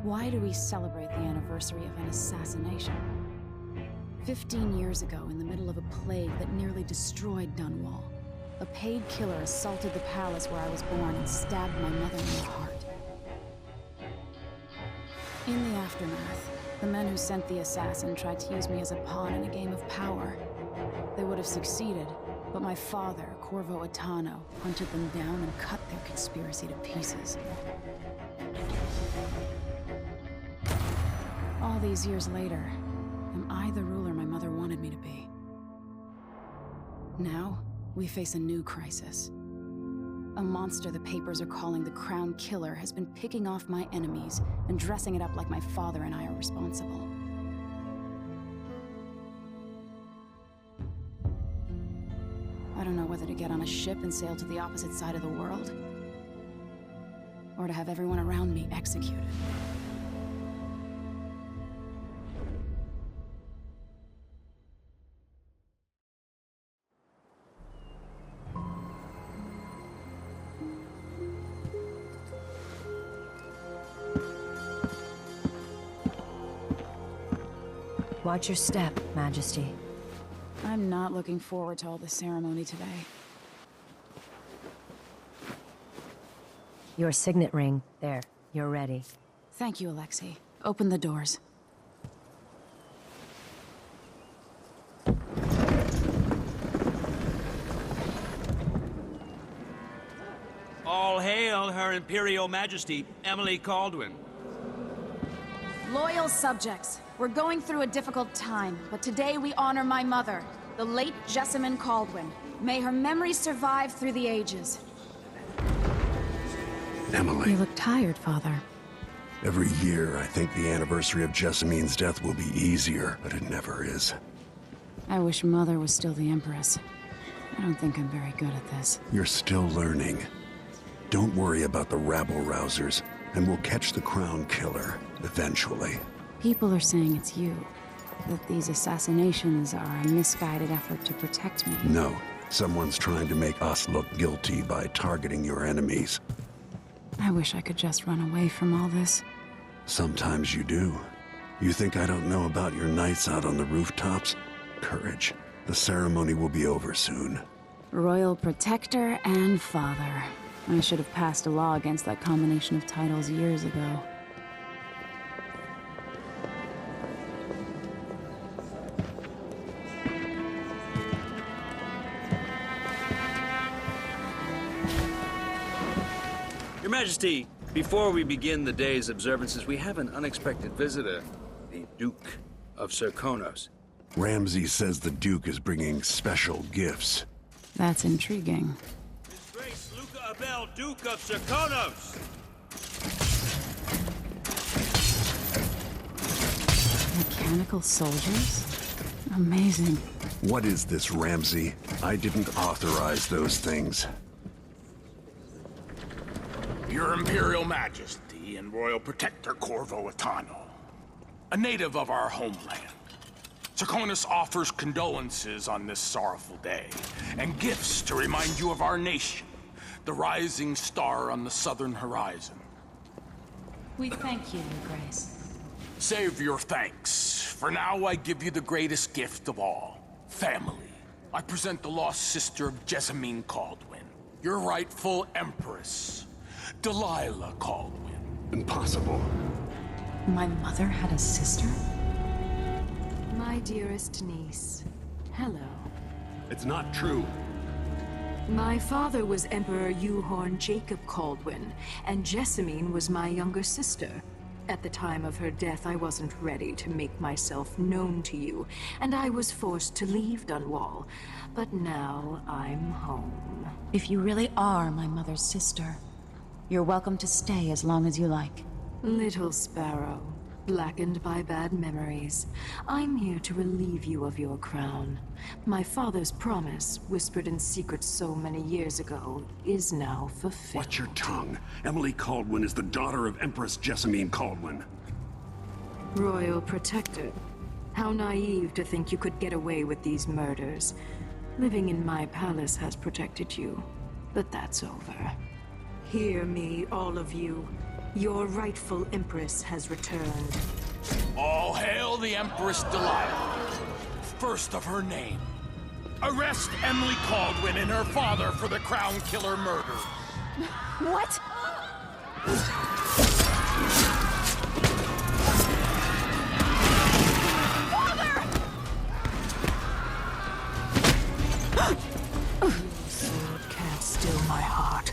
Why do we celebrate the anniversary of an assassination? 15 years ago, in the middle of a plague that nearly destroyed Dunwall, a paid killer assaulted the palace where I was born and stabbed my mother in the heart. In the aftermath, the men who sent the assassin tried to use me as a pawn in a game of power. They would have succeeded, but my father, Corvo Attano, hunted them down and cut their conspiracy to pieces. All these years later, am I the ruler my mother wanted me to be? Now, we face a new crisis. A monster the papers are calling the Crown Killer has been picking off my enemies and dressing it up like my father and I are responsible. I don't know whether to get on a ship and sail to the opposite side of the world, or to have everyone around me executed. Watch your step, Majesty. I'm not looking forward to all the ceremony today. Your signet ring. There. You're ready. Thank you, Alexei. Open the doors. All hail Her Imperial Majesty, Emily Caldwin. Loyal subjects, we're going through a difficult time, but today we honor my mother, the late Jessamine Caldwin. May her memory survive through the ages. Emily. You look tired, Father. Every year, I think the anniversary of Jessamine's death will be easier, but it never is. I wish Mother was still the Empress. I don't think I'm very good at this. You're still learning. Don't worry about the rabble-rousers, and we'll catch the Crown Killer, eventually. People are saying it's you. That these assassinations are a misguided effort to protect me. No. Someone's trying to make us look guilty by targeting your enemies. I wish I could just run away from all this. Sometimes you do. You think I don't know about your nights out on the rooftops? Courage. The ceremony will be over soon. Royal Protector and Father. I should have passed a law against that combination of titles years ago. Your Majesty, before we begin the day's observances, we have an unexpected visitor, the Duke of Serkonos. Ramsay says the Duke is bringing special gifts. That's intriguing. His Grace Luca Abel, Duke of Serkonos! Mechanical soldiers? Amazing. What is this, Ramsay? I didn't authorize those things. Your Imperial Majesty and Royal Protector Corvo Attano, a native of our homeland. Serkonos offers condolences on this sorrowful day, and gifts to remind you of our nation, the rising star on the southern horizon. We thank you, Your Grace. Save your thanks. For now, I give you the greatest gift of all, family. I present the lost sister of Jessamine Caldwin, your rightful Empress, Delilah Caldwin. Impossible. My mother had a sister? My dearest niece, hello. It's not true. My father was Emperor Euhorn Jacob Caldwin, and Jessamine was my younger sister. At the time of her death, I wasn't ready to make myself known to you, and I was forced to leave Dunwall. But now I'm home. If you really are my mother's sister, you're welcome to stay as long as you like. Little sparrow, blackened by bad memories, I'm here to relieve you of your crown. My father's promise, whispered in secret so many years ago, is now fulfilled. Watch your tongue. Emily Caldwin is the daughter of Empress Jessamine Caldwin. Royal Protector, how naive to think you could get away with these murders. Living in my palace has protected you, but that's over. Hear me, all of you. Your rightful Empress has returned. All hail the Empress Delilah, first of her name. Arrest Emily Caldwin and her father for the Crown Killer murder. What? Sword can't still my heart.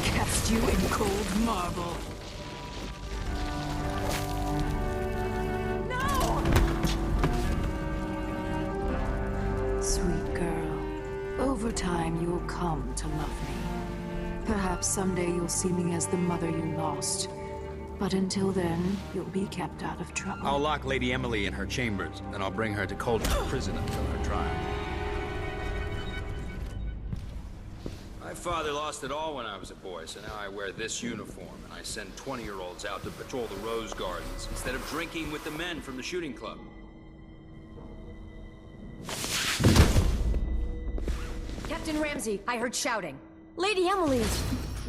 Cast you in cold marble. Sweet girl, over time you'll come to love me. Perhaps someday you'll see me as the mother you lost. But until then, you'll be kept out of trouble. I'll lock Lady Emily in her chambers, then I'll bring her to Coldwood Prison until her trial. My father lost it all when I was a boy, so now I wear this uniform, and I send 20-year-olds out to patrol the rose gardens instead of drinking with the men from the shooting club. Captain Ramsey, I heard shouting. Lady Emily,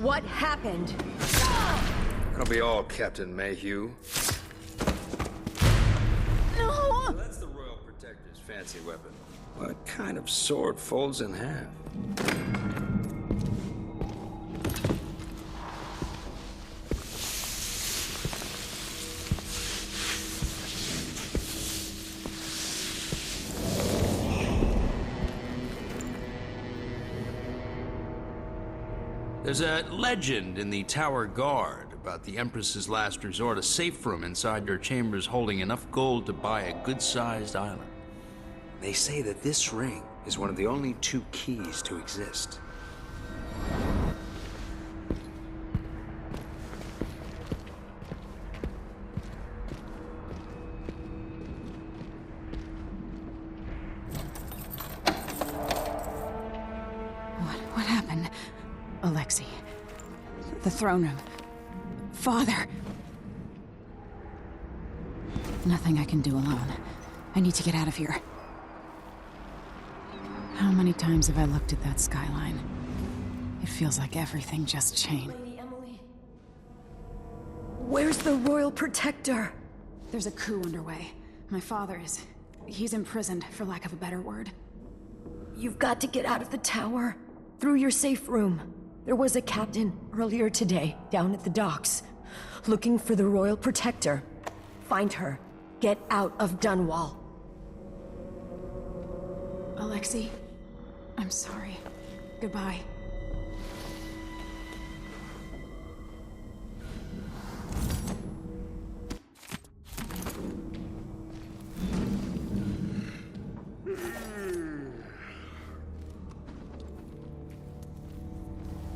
what happened? That'll be all, Captain Mayhew. No! Well, that's the Royal Protector's fancy weapon. What kind of sword folds in half? There's a legend in the Tower Guard about the Empress's last resort, a safe room inside your chambers holding enough gold to buy a good-sized island. They say that this ring is one of the only 2 keys to exist. What happened? Alexei. The throne room. Father. Nothing I can do alone. I need to get out of here. How many times have I looked at that skyline? It feels like everything just changed. Lady Emily. Where's the Royal Protector? There's a coup underway. My father is... he's imprisoned, for lack of a better word. You've got to get out of the tower. Through your safe room. There was a captain earlier today, down at the docks, looking for the Royal Protector. Find her. Get out of Dunwall. Alexei, I'm sorry. Goodbye.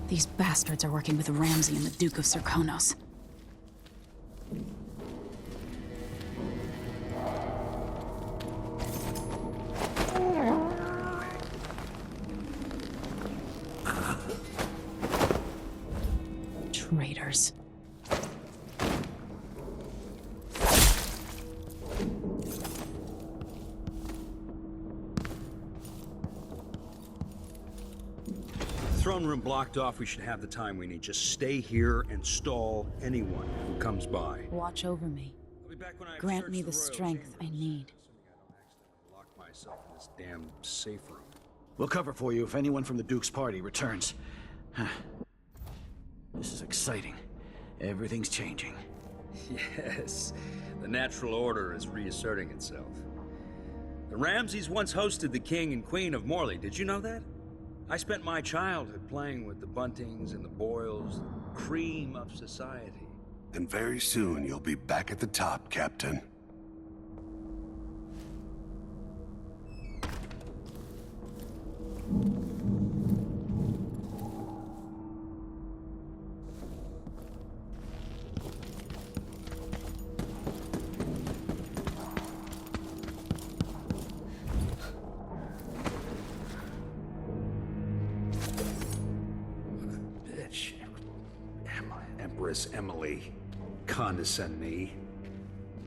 These bastards are working with Ramsey and the Duke of Serkonos. Traitors. Throne room blocked off. We should have the time we need. Just stay here and stall anyone who comes by. Watch over me. I'll be back when I Grant me the strength I need. Lock myself in this damn safe room. We'll cover for you if anyone from the Duke's party returns. This is exciting. Everything's changing. Yes, the natural order is reasserting itself. The Ramseys once hosted the King and Queen of Morley. Did you know that? I spent my childhood playing with the Buntings and the Boyles, the cream of society. And very soon you'll be back at the top, Captain. Empress Emily. Condescend me.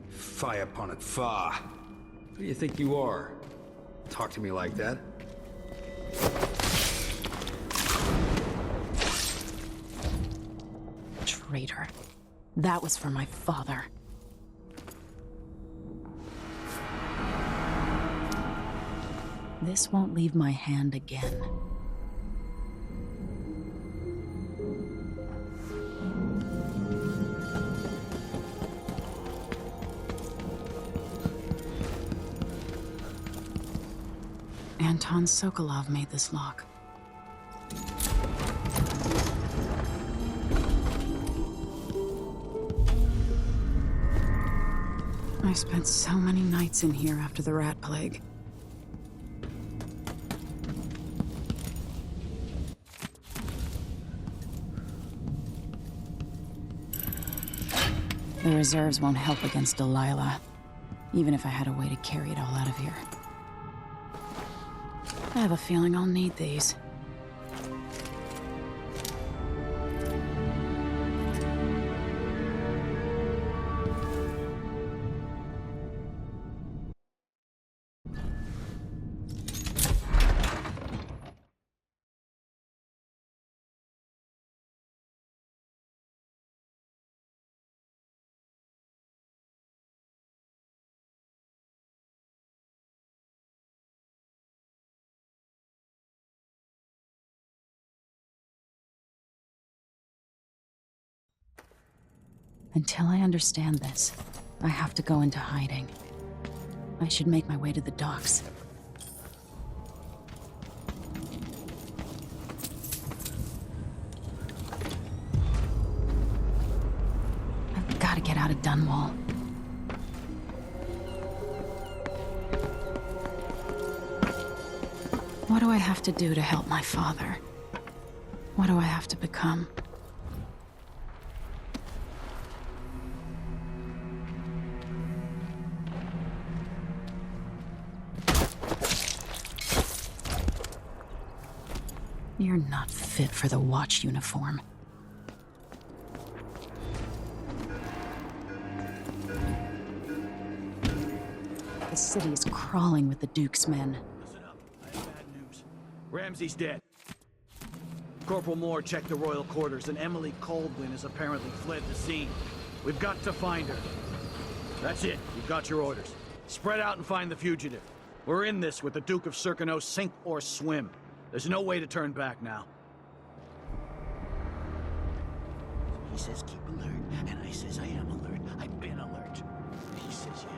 Fie upon it, fa. Who do you think you are? Talk to me like that? Traitor. That was for my father. This won't leave my hand again. Anton Sokolov made this lock. I spent so many nights in here after the rat plague. The reserves won't help against Delilah, even if I had a way to carry it all out of here. I have a feeling I'll need these. Until I understand this, I have to go into hiding. I should make my way to the docks. I've got to get out of Dunwall. What do I have to do to help my father? What do I have to become? You're not fit for the watch uniform. The city is crawling with the Duke's men. Listen up. I have bad news. Ramsey's dead. Corporal Moore checked the royal quarters, and Emily Coldwin has apparently fled the scene. We've got to find her. That's it. You've got your orders. Spread out and find the fugitive. We're in this with the Duke of Serkino, sink or swim. There's no way to turn back now. He says keep alert, and I says I am alert. I've been alert. He says yeah.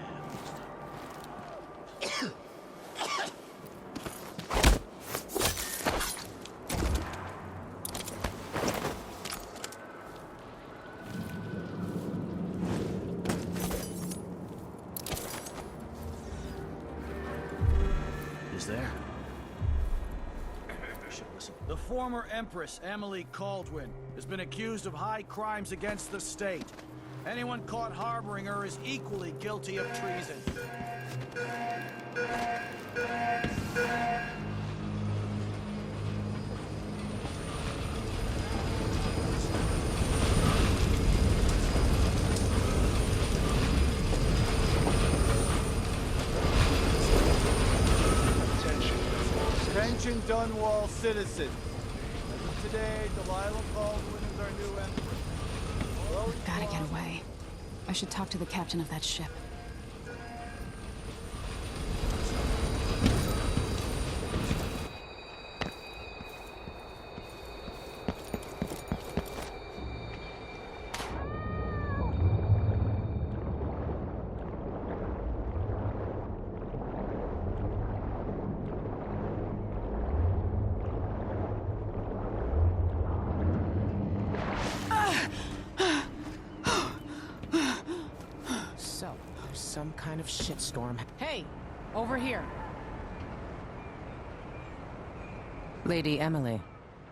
Is there? The former Empress, Emily Caldwin, has been accused of high crimes against the state. Anyone caught harboring her is equally guilty of treason. Attention Dunwall citizens. As of today, Delilah Baldwin is our new empress. Gotta get away. I should talk to the captain of that ship. Some kind of shitstorm. Hey! Over here! Lady Emily,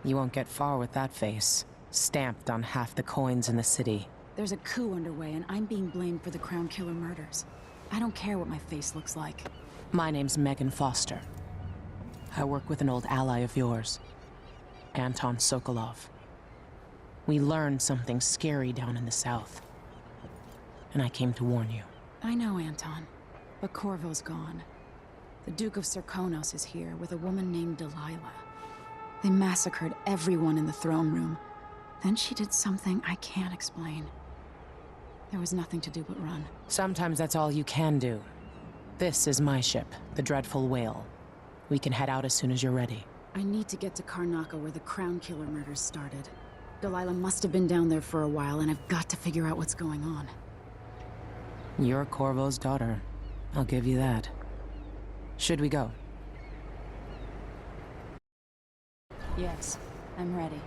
you won't get far with that face. Stamped on half the coins in the city. There's a coup underway, and I'm being blamed for the Crown Killer murders. I don't care what my face looks like. My name's Megan Foster. I work with an old ally of yours, Anton Sokolov. We learned something scary down in the south. And I came to warn you. I know, Anton. But Corvo's gone. The Duke of Serkonos is here with a woman named Delilah. They massacred everyone in the throne room. Then she did something I can't explain. There was nothing to do but run. Sometimes that's all you can do. This is my ship, the Dreadful Whale. We can head out as soon as you're ready. I need to get to Karnaca where the Crown Killer murders started. Delilah must have been down there for a while, and I've got to figure out what's going on. You're Corvo's daughter. I'll give you that. Should we go? Yes, I'm ready.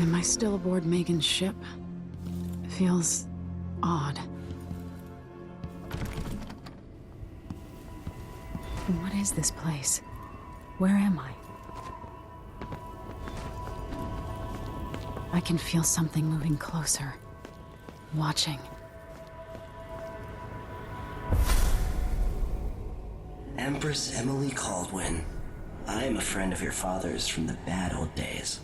Am I still aboard Megan's ship? Feels odd. What is this place? Where am I? I can feel something moving closer. Watching. Empress Emily Caldwin. I am a friend of your father's from the bad old days.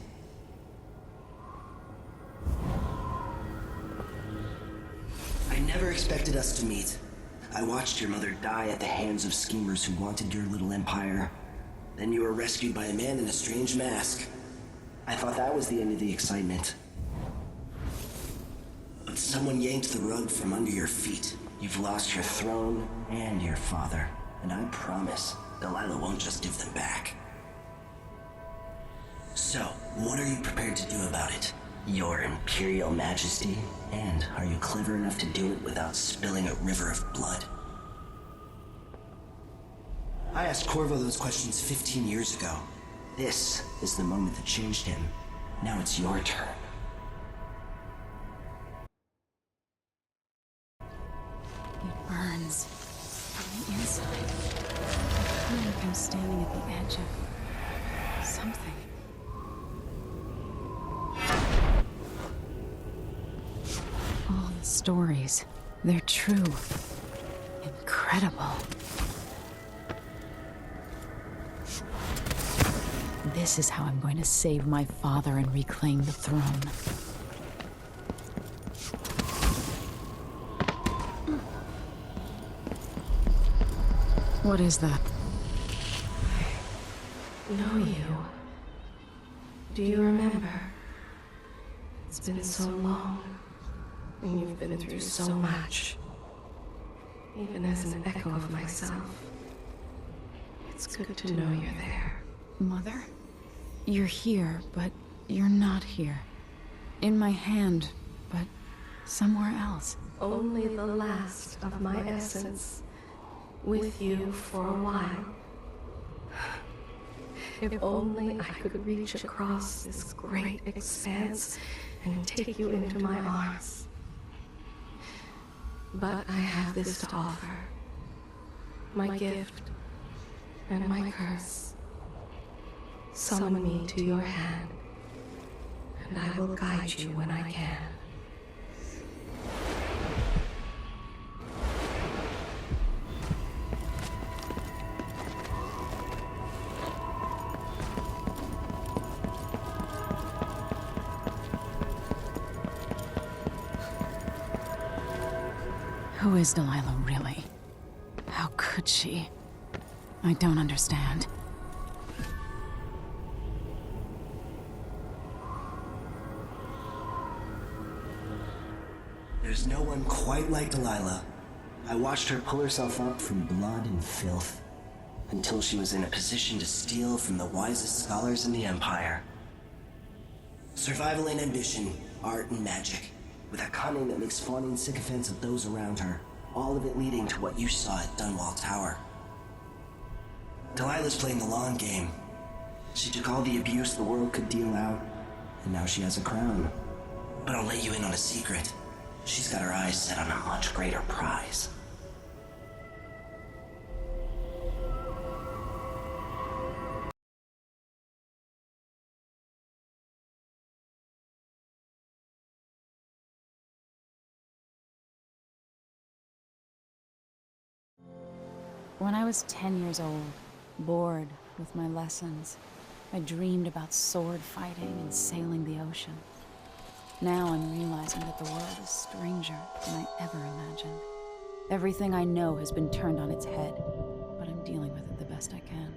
I never expected us to meet. I watched your mother die at the hands of schemers who wanted your little empire. Then you were rescued by a man in a strange mask. I thought that was the end of the excitement. But someone yanked the rug from under your feet. You've lost your throne and your father. And I promise, Delilah won't just give them back. So, what are you prepared to do about it? Your Imperial Majesty? And are you clever enough to do it without spilling a river of blood? I asked Corvo those questions 15 years ago. This is the moment that changed him. Now it's your turn. It burns from the inside. I feel like I'm standing at the edge of something. All the stories, they're true. Incredible. This is how I'm going to save my father and reclaim the throne. What is that? I know you. Do you remember? It's been so long, and you've been through so much. Even as an echo of myself, it's good to know you're there. Mother? You're here, but you're not here. In my hand, but somewhere else. Only the last of my essence, with you for a while. If only I could reach across this great expanse and take you into my arms. But I have this to offer. My gift and my curse. Summon me to your hand, and I will guide you when I can. Who is Delilah, really? How could she? I don't understand. There's no one quite like Delilah. I watched her pull herself up from blood and filth, until she was in a position to steal from the wisest scholars in the Empire. Survival and ambition, art and magic, with a cunning that makes fawning sycophants of those around her, all of it leading to what you saw at Dunwall Tower. Delilah's playing the long game. She took all the abuse the world could deal out, and now she has a crown. But I'll let you in on a secret. She's got her eyes set on a much greater prize. When I was 10 years old, bored with my lessons, I dreamed about sword fighting and sailing the ocean. Now I'm realizing that the world is stranger than I ever imagined. Everything I know has been turned on its head, but I'm dealing with it the best I can.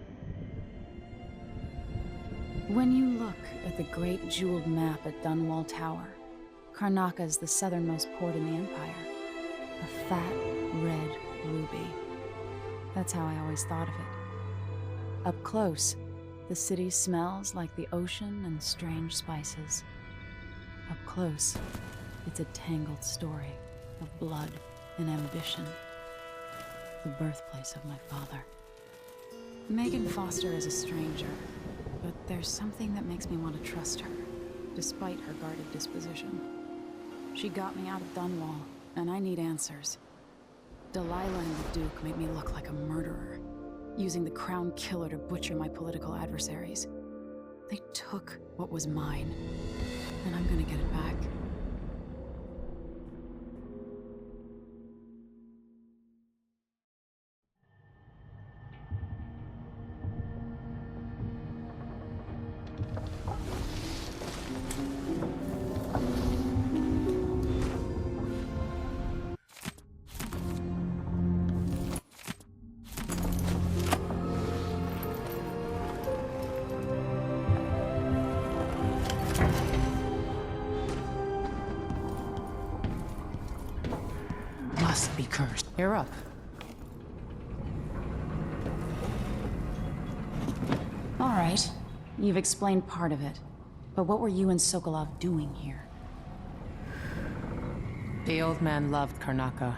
When you look at the great jeweled map at Dunwall Tower, Karnaca is the southernmost port in the Empire. A fat, red ruby. That's how I always thought of it. Up close, the city smells like the ocean and strange spices. Up close, it's a tangled story of blood and ambition. The birthplace of my father. Megan Foster is a stranger, but there's something that makes me want to trust her, despite her guarded disposition. She got me out of Dunwall, and I need answers. Delilah and the Duke made me look like a murderer, using the Crown Killer to butcher my political adversaries. They took what was mine, and I'm gonna get it back. Must be cursed. You're up. All right. You've explained part of it. But what were you and Sokolov doing here? The old man loved Karnaca,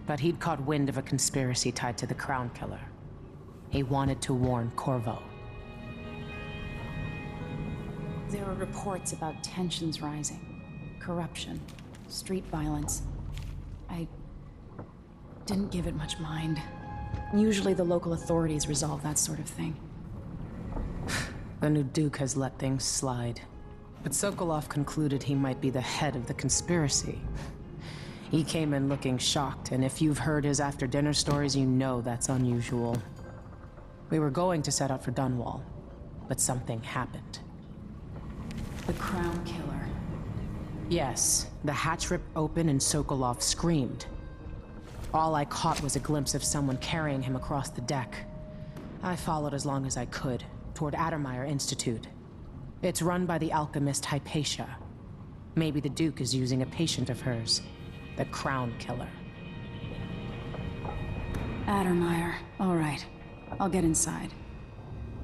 but he'd caught wind of a conspiracy tied to the Crown Killer. He wanted to warn Corvo. There were reports about tensions rising, corruption, street violence. I didn't give it much mind. Usually the local authorities resolve that sort of thing. The new Duke has let things slide. But Sokolov concluded he might be the head of the conspiracy. He came in looking shocked, and if you've heard his after-dinner stories, you know that's unusual. We were going to set out for Dunwall, but something happened. The Crown Killer. Yes, the hatch ripped open and Sokolov screamed. All I caught was a glimpse of someone carrying him across the deck. I followed as long as I could, toward Addermeyer Institute. It's run by the alchemist Hypatia. Maybe the Duke is using a patient of hers, the Crown Killer. Addermeyer. All right. I'll get inside.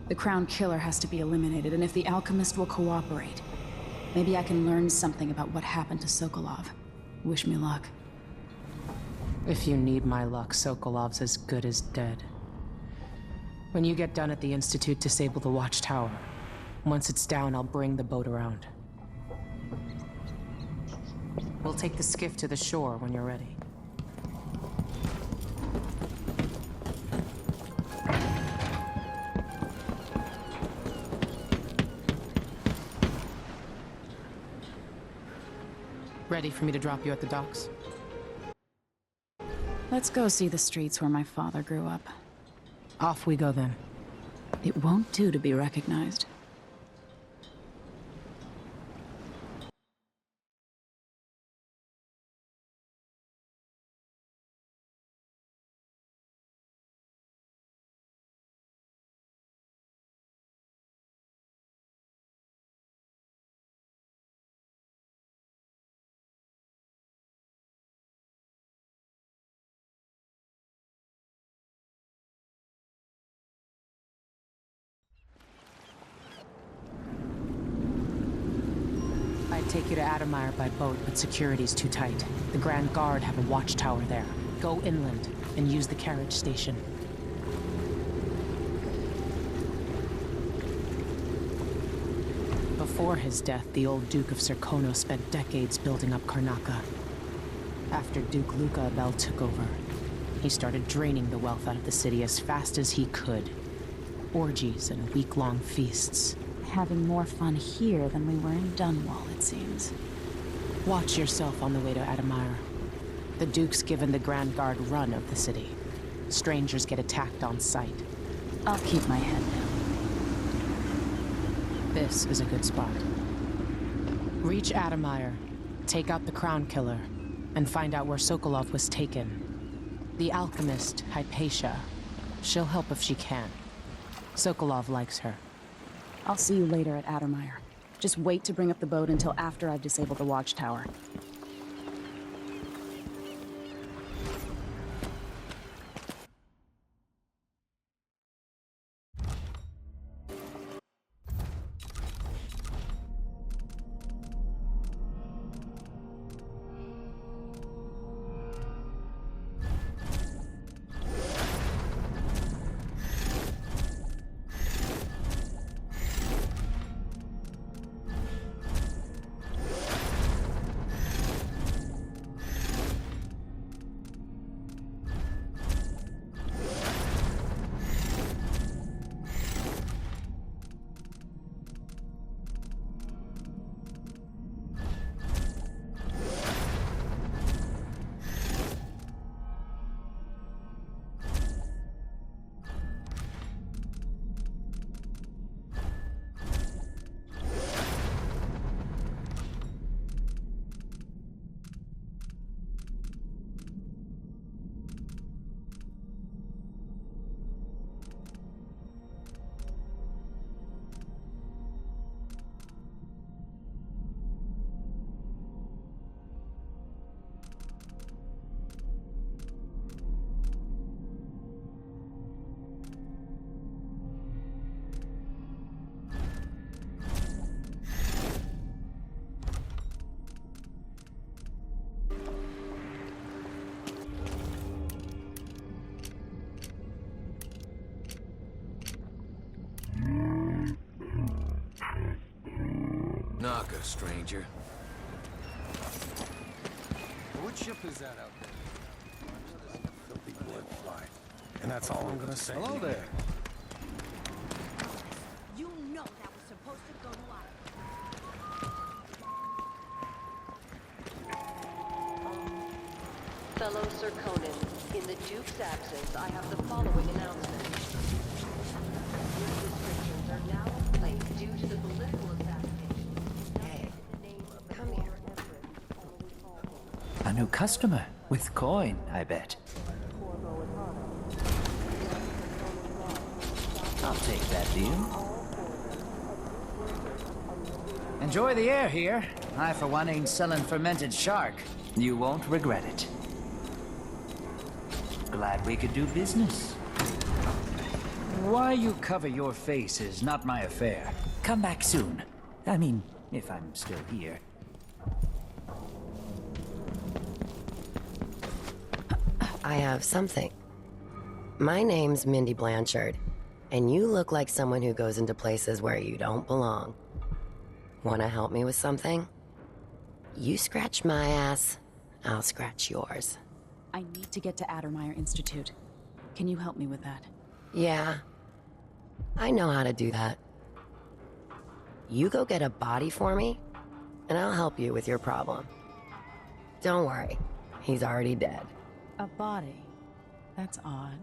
The Crown Killer has to be eliminated, and if the alchemist will cooperate, maybe I can learn something about what happened to Sokolov. Wish me luck. If you need my luck, Sokolov's as good as dead. When you get done at the Institute, disable the watchtower. Once it's down, I'll bring the boat around. We'll take the skiff to the shore when you're ready. Ready for me to drop you at the docks? Let's go see the streets where my father grew up. Off we go then. It won't do to be recognized. I'd take you to Addermeyer by boat, but security's too tight. The Grand Guard have a watchtower there. Go inland and use the carriage station. Before his death, the old Duke of Serkonos spent decades building up Karnaca. After Duke Luca Abel took over, he started draining the wealth out of the city as fast as he could. Orgies and week-long feasts. Having more fun here than we were in Dunwall, it seems. Watch yourself on the way to Admire. The Duke's given the Grand Guard run of the city. Strangers get attacked on sight. I'll keep my head down. This is a good spot. Reach Admire, take out the Crown Killer, and find out where Sokolov was taken. The alchemist, Hypatia. She'll help if she can. Sokolov likes her. I'll see you later at Addermire. Just wait to bring up the boat until after I've disabled the watchtower. Naka, stranger. What ship is that out there? Filthy blood fly. And that's all I'm gonna say. Hello there. You know that was supposed to go to Fellow Serkonan, in the Duke's absence, I have the following announcement. Restrictions are now in place due to the political assassination. Hey, come here. A new customer with coin, I bet. I'll take that deal. Enjoy the air here. I, for one, ain't selling fermented shark. You won't regret it. Glad we could do business. Why you cover your face is not my affair. Come back soon. I mean, if I'm still here. I have something. My name's Mindy Blanchard, and you look like someone who goes into places where you don't belong. Wanna help me with something? You scratch my ass, I'll scratch yours. I need to get to Addermire Institute. Can you help me with that? Yeah. I know how to do that. You go get a body for me, and I'll help you with your problem. Don't worry, he's already dead. A body? That's odd.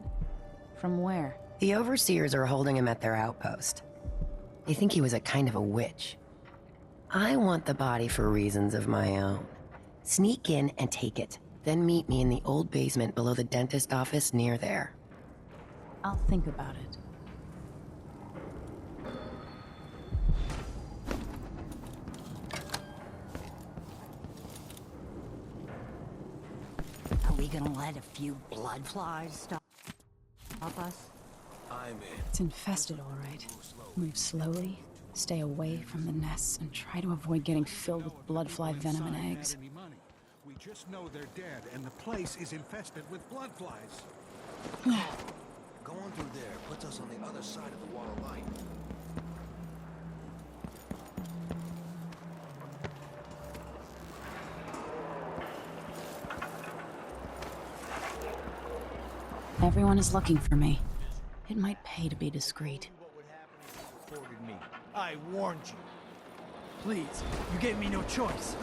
From where? The Overseers are holding him at their outpost. They think he was a kind of a witch. I want the body for reasons of my own. Sneak in and take it, then meet me in the old basement below the dentist office near there. I'll think about it. Are we gonna let a few blood flies stop us? I'm in. It's infested, all right. Move slowly, stay away from the nests, and try to avoid getting filled with bloodfly venom and eggs. We just know they're dead, and the place is infested with blood flies. Going through there puts us on the other side of the wall of light. Everyone is looking for me. It might pay to be discreet. Me. I warned you. Please, you gave me no choice.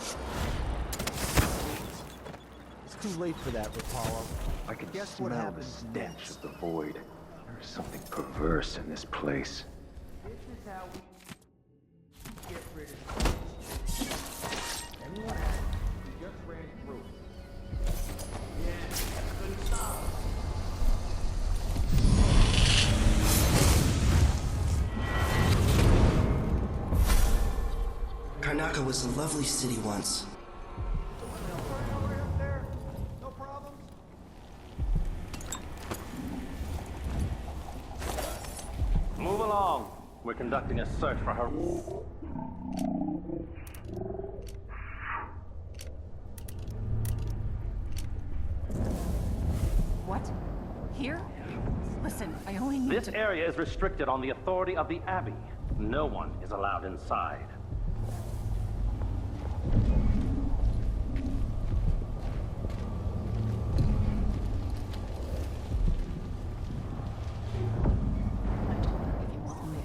It's too late for that, Rapallo. I can guess what happens the stench of the void. There is something perverse in this place. This is how we get rid of everyone else. We just ran through it. Yeah, couldn't stop us. Karnaca was a lovely city once. Move along. We're conducting a search for her. What? Here? Listen, I only need This area is restricted on the authority of the Abbey. No one is allowed inside.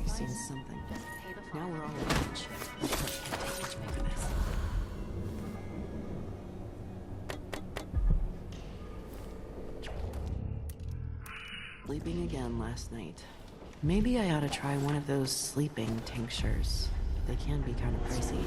Seen something. Now we're all in touch. Sleeping again last night. Maybe I ought to try one of those sleeping tinctures. They can be kind of pricey.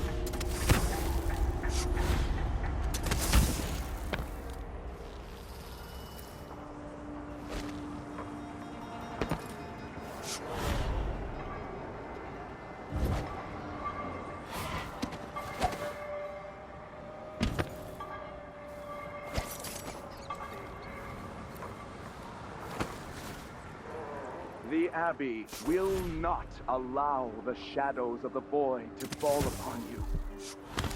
The Abbey will not allow the shadows of the void to fall upon you.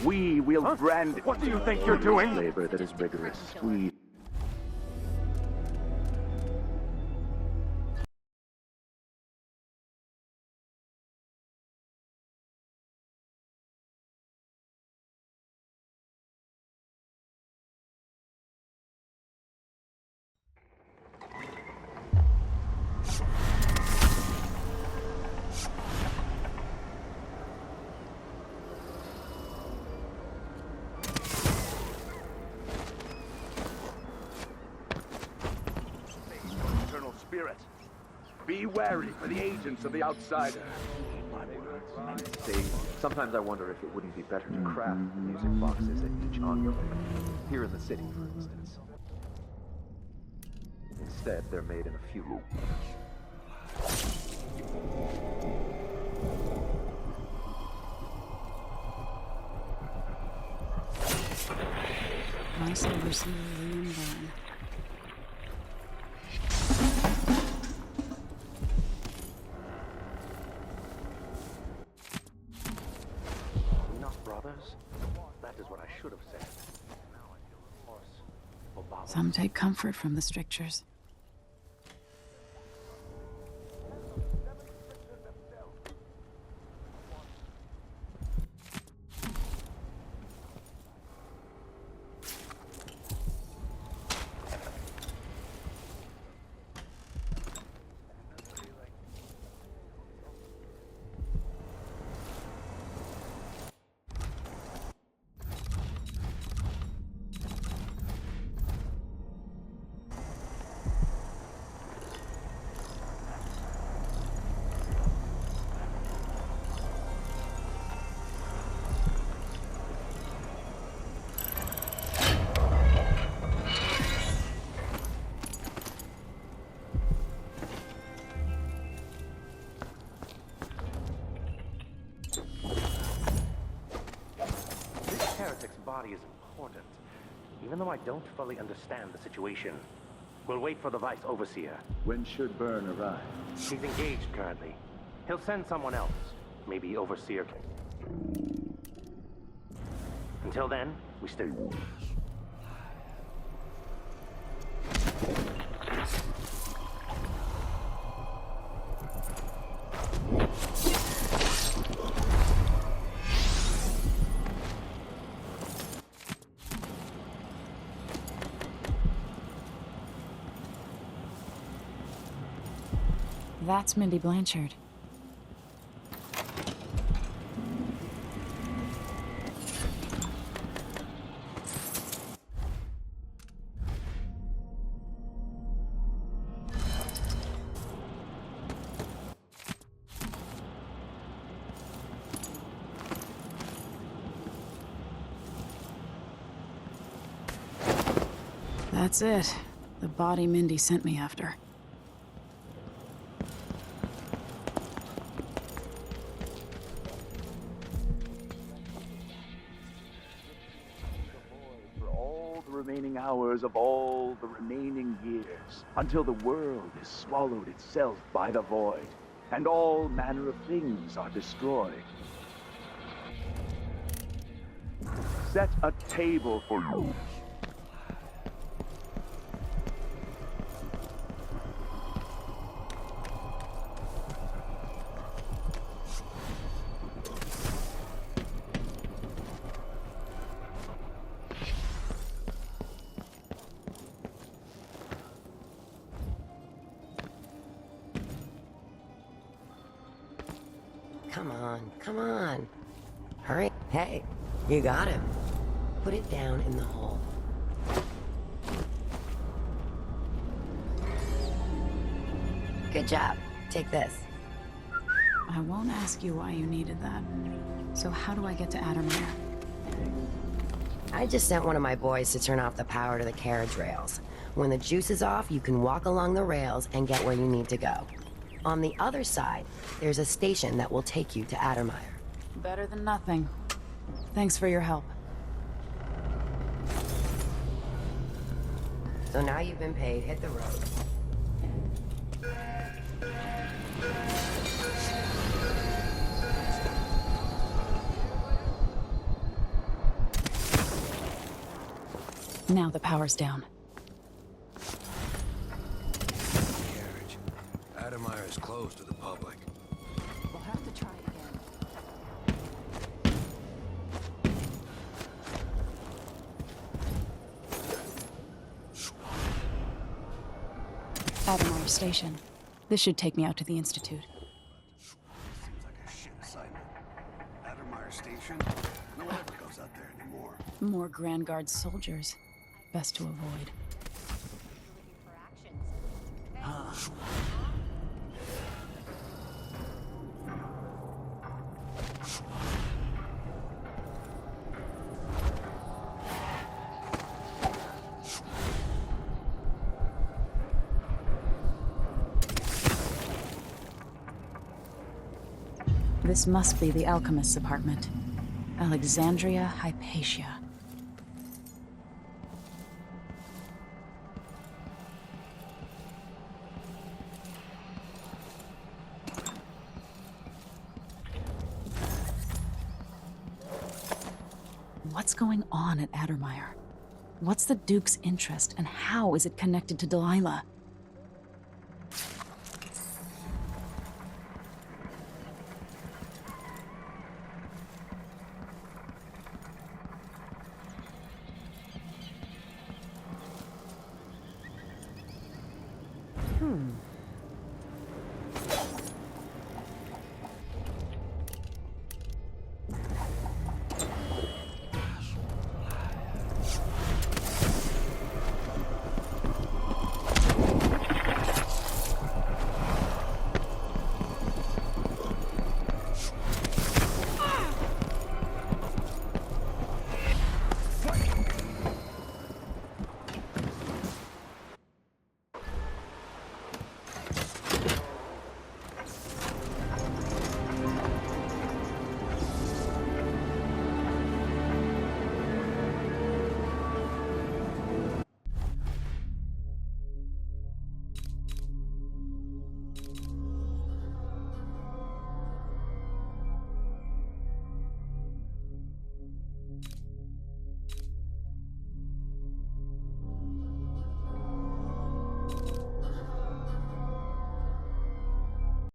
We will brand... What do you think you're doing? Labor that is rigorous, sweet. Spirit. Be wary for the agents of the outsider. See, sometimes I wonder if it wouldn't be better to craft music boxes at each enclave. Here in the city, for instance. Instead, they're made in a few. Nice overseer William Byrne. Not brothers? That is what I should have said. Now I feel remorse for Bob. Some take comfort from the strictures. Body is important, even though I don't fully understand the situation. We'll wait for the Vice Overseer. When should Byrne arrive? He's engaged currently. He'll send someone else, maybe Overseer. Until then, we still... That's Mindy Blanchard. That's it. The body Mindy sent me after. For all the remaining hours of all the remaining years, until the world is swallowed itself by the void, and all manner of things are destroyed. Set a table for you. Come on. Hurry. Hey, you got him. Put it down in the hole. Good job. Take this. I won't ask you why you needed that. So how do I get to Addermire? I just sent one of my boys to turn off the power to the carriage rails. When the juice is off, you can walk along the rails and get where you need to go. On the other side, there's a station that will take you to Addermire. Better than nothing. Thanks for your help. So now you've been paid, hit the road. Now the power's down. Carriage. Addermire is closed to the public. We'll have to try again. Addermire Station. This should take me out to the Institute. Seems like a shit assignment. Addermire Station? No one ever goes out there anymore. More Grand Guard soldiers. Best to avoid. This must be the alchemist's apartment. Alexandria Hypatia. What's going on at Addermire? What's the Duke's interest, and how is it connected to Delilah?